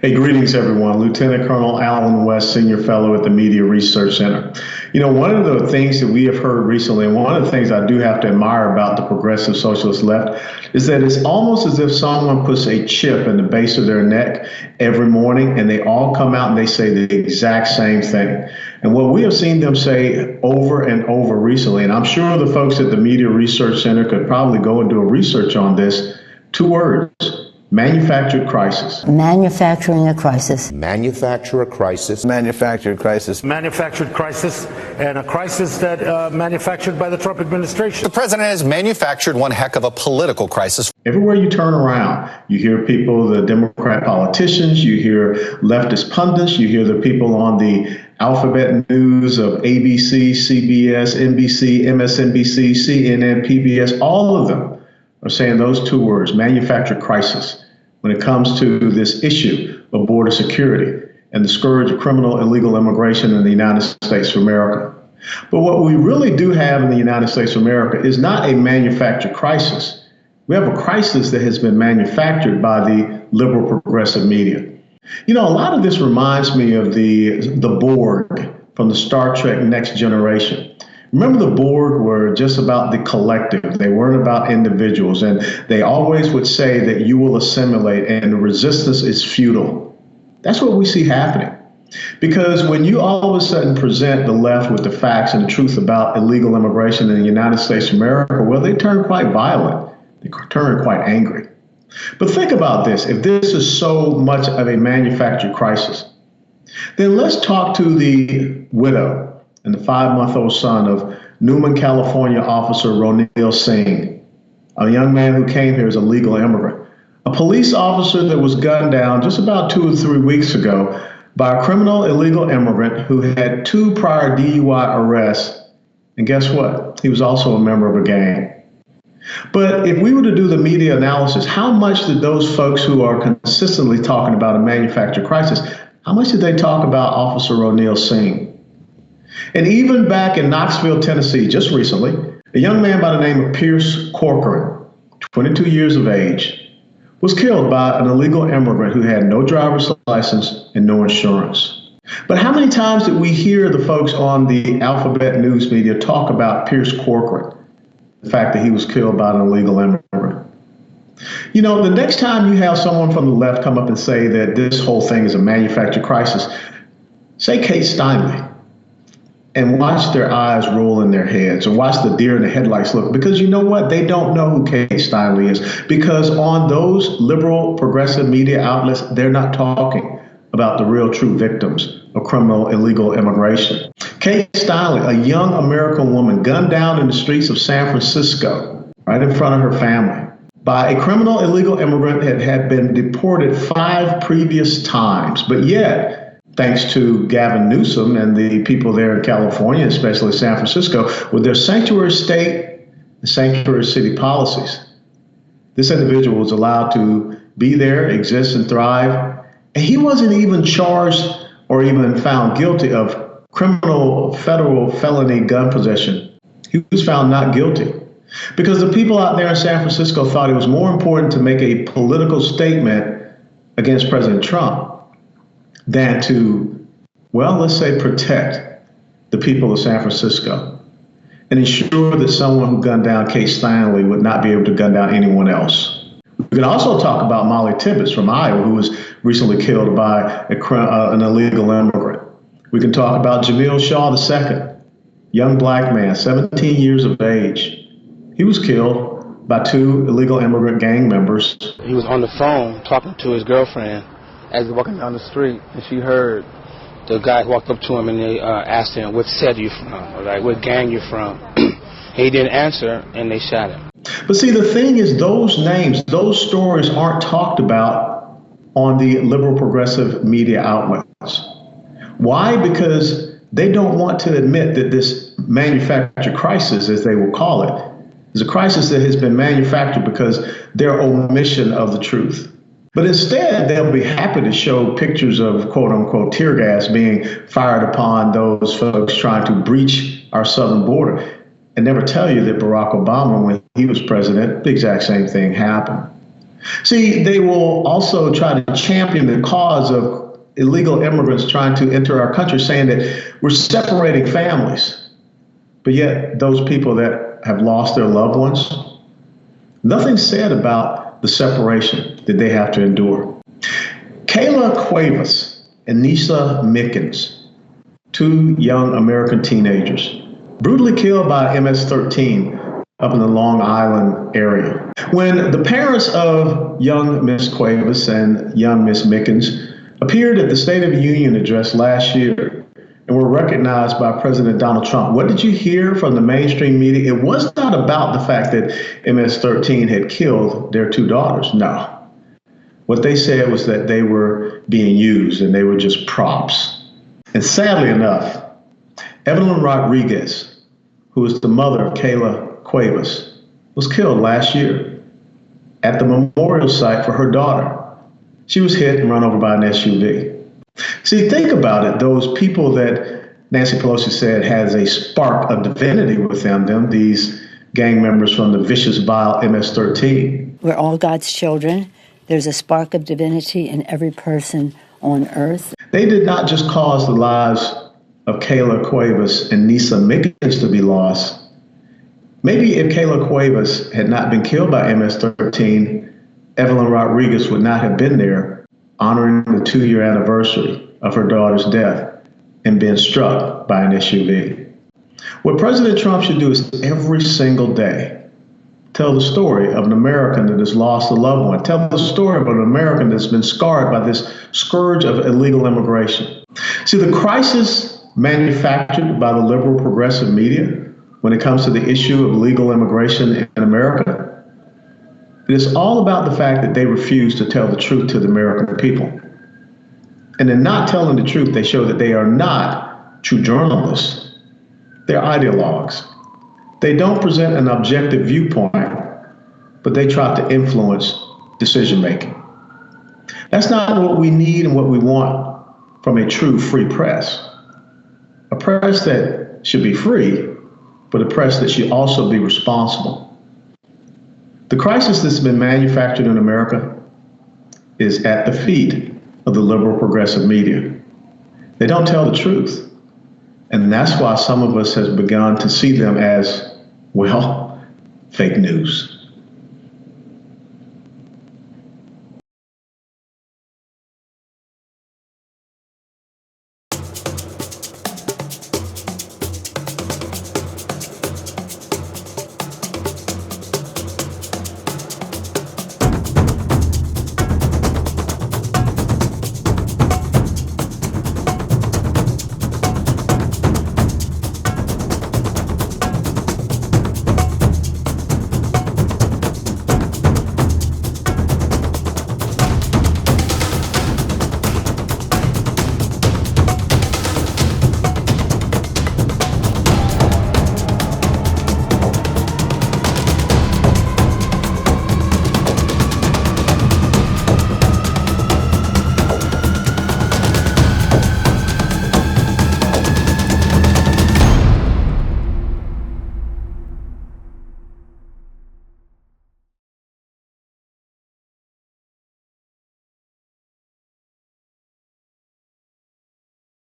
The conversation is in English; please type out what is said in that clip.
Hey, greetings, everyone. Lieutenant Colonel Alan West, Senior Fellow at the Media Research Center. You know, one of the things that we have heard recently, and one of the things I do have to admire about the progressive socialist left, is that it's almost as if someone puts a chip in the base of their neck every morning, and they all come out and they say the exact same thing. And what we have seen them say over and over recently, and I'm sure the folks at the Media Research Center could probably go and do a research on this, 2 words. Manufactured crisis. Manufacturing a crisis. Manufacture a crisis. Manufactured crisis. Manufactured crisis, and a crisis that manufactured by the Trump administration. The president has manufactured one heck of a political crisis. Everywhere you turn around, you hear people, the Democrat politicians, you hear leftist pundits, you hear the people on the alphabet news of ABC, CBS, NBC, MSNBC, CNN, PBS, all of them are saying those 2 words, manufactured crisis, when it comes to this issue of border security and the scourge of criminal illegal immigration in the United States of America. But what we really do have in the United States of America is not a manufactured crisis. We have a crisis that has been manufactured by the liberal progressive media. You know, a lot of this reminds me of the Borg from the Star Trek Next Generation. Remember, the Borg were just about the collective. They weren't about individuals. And they always would say that you will assimilate and the resistance is futile. That's what we see happening. Because when you all of a sudden present the left with the facts and the truth about illegal immigration in the United States of America, well, they turn quite violent. They turn quite angry. But think about this. If this is so much of a manufactured crisis, then let's talk to the widow and the 5-month-old son of Newman, California officer Ronil Singh, a young man who came here as a legal immigrant, a police officer that was gunned down just about 2 or 3 weeks ago by a criminal illegal immigrant who had 2 prior DUI arrests. And guess what? He was also a member of a gang. But if we were to do the media analysis, how much did those folks who are consistently talking about a manufactured crisis, how much did they talk about Officer Ronil Singh? And even back in Knoxville, Tennessee, just recently, a young man by the name of Pierce Corcoran, 22 years of age, was killed by an illegal immigrant who had no driver's license and no insurance. But how many times did we hear the folks on the alphabet news media talk about Pierce Corcoran, the fact that he was killed by an illegal immigrant? You know, the next time you have someone from the left come up and say that this whole thing is a manufactured crisis, say Kate Steinle, and watch their eyes roll in their heads, or watch the deer in the headlights look, because you know what? They don't know who Kate Steinle is, because on those liberal progressive media outlets, they're not talking about the real true victims of criminal illegal immigration. Kate Steinle, a young American woman gunned down in the streets of San Francisco, right in front of her family, by a criminal illegal immigrant that had been deported 5 previous times, but yet, thanks to Gavin Newsom and the people there in California, especially San Francisco, with their sanctuary state and sanctuary city policies, this individual was allowed to be there, exist, and thrive. And he wasn't even charged or even found guilty of criminal federal felony gun possession. He was found not guilty because the people out there in San Francisco thought it was more important to make a political statement against President Trump than to, well, let's say, protect the people of San Francisco and ensure that someone who gunned down Kate Steinle would not be able to gun down anyone else. We can also talk about Molly Tibbetts from Iowa, who was recently killed by an illegal immigrant. We can talk about Jamil Shaw II, young black man, 17 years of age. He was killed by 2 illegal immigrant gang members. He was on the phone talking to his girlfriend as he was walking down the street, and she heard the guy walked up to him and they asked him, what set you from, or like, what gang you from? He didn't answer, and they shot him. But see, the thing is, those names, those stories aren't talked about on the liberal progressive media outlets. Why? Because they don't want to admit that this manufactured crisis, as they will call it, is a crisis that has been manufactured because their omission of the truth. But instead, they'll be happy to show pictures of, quote unquote, tear gas being fired upon those folks trying to breach our southern border, and never tell you that Barack Obama, when he was president, the exact same thing happened. See, they will also try to champion the cause of illegal immigrants trying to enter our country, saying that we're separating families. But yet, those people that have lost their loved ones, nothing's said about the separation that they have to endure. Kayla Cuevas and Nisa Mickens, two young American teenagers, brutally killed by MS-13 up in the Long Island area. When the parents of young Miss Cuevas and young Miss Mickens appeared at the State of the Union address last year and were recognized by President Donald Trump, what did you hear from the mainstream media? It was not about the fact that MS-13 had killed their two daughters. No. What they said was that they were being used and they were just props. And sadly enough, Evelyn Rodriguez, who is the mother of Kayla Cuevas, was killed last year at the memorial site for her daughter. She was hit and run over by an SUV. See, think about it. Those people that Nancy Pelosi said has a spark of divinity within them, these gang members from the vicious, vile MS-13. We're all God's children. There's a spark of divinity in every person on earth. They did not just cause the lives of Kayla Cuevas and Nisa Mickens to be lost. Maybe if Kayla Cuevas had not been killed by MS-13, Evelyn Rodriguez would not have been there honoring the 2-year anniversary of her daughter's death and been struck by an SUV. What President Trump should do is every single day tell the story of an American that has lost a loved one. Tell the story of an American that's been scarred by this scourge of illegal immigration. See, the crisis manufactured by the liberal progressive media when it comes to the issue of illegal immigration in America, it is all about the fact that they refuse to tell the truth to the American people. And in not telling the truth, they show that they are not true journalists. They're ideologues. They don't present an objective viewpoint, but they try to influence decision-making. That's not what we need and what we want from a true free press. A press that should be free, but a press that should also be responsible. The crisis that's been manufactured in America is at the feet of the liberal progressive media. They don't tell the truth. And that's why some of us has begun to see them as, well, fake news.